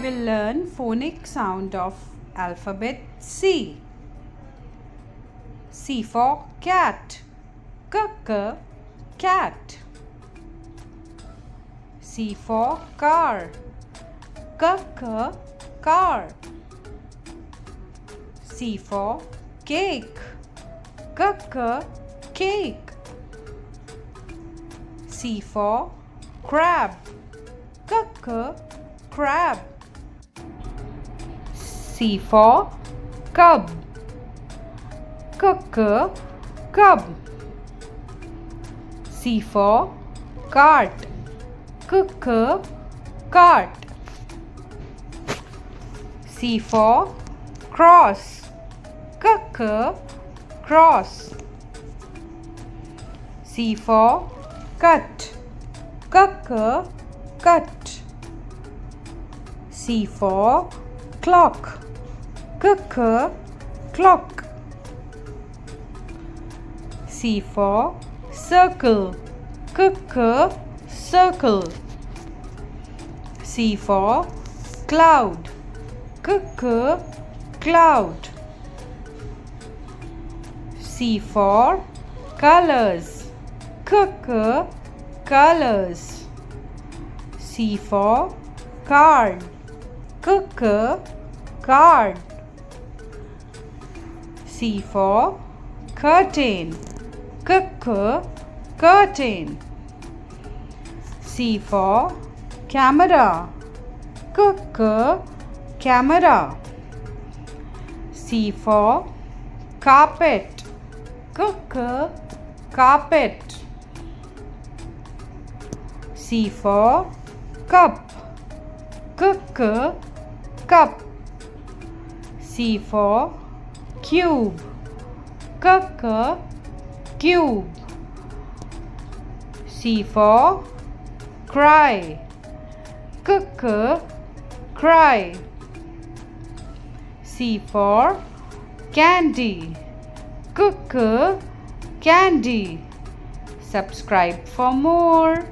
will learn phonic sound of alphabet C. C for cat. Cat. C for car. Car. C for cake. Cake. C for crab. Crab. C for cub. Cub. C for cart. Cart. C for cross. Cross. C for cut. Cut. C for clock. Clock. C for circle. Circle. C for cloud. Cloud. C for colors. Colors. C for card. Card. C for curtain. Curtain. C for camera. Camera. C for carpet. Carpet. C for cup. Cup. C for cube. Cube. C for cry. Cry. C for candy. Candy. Subscribe for more.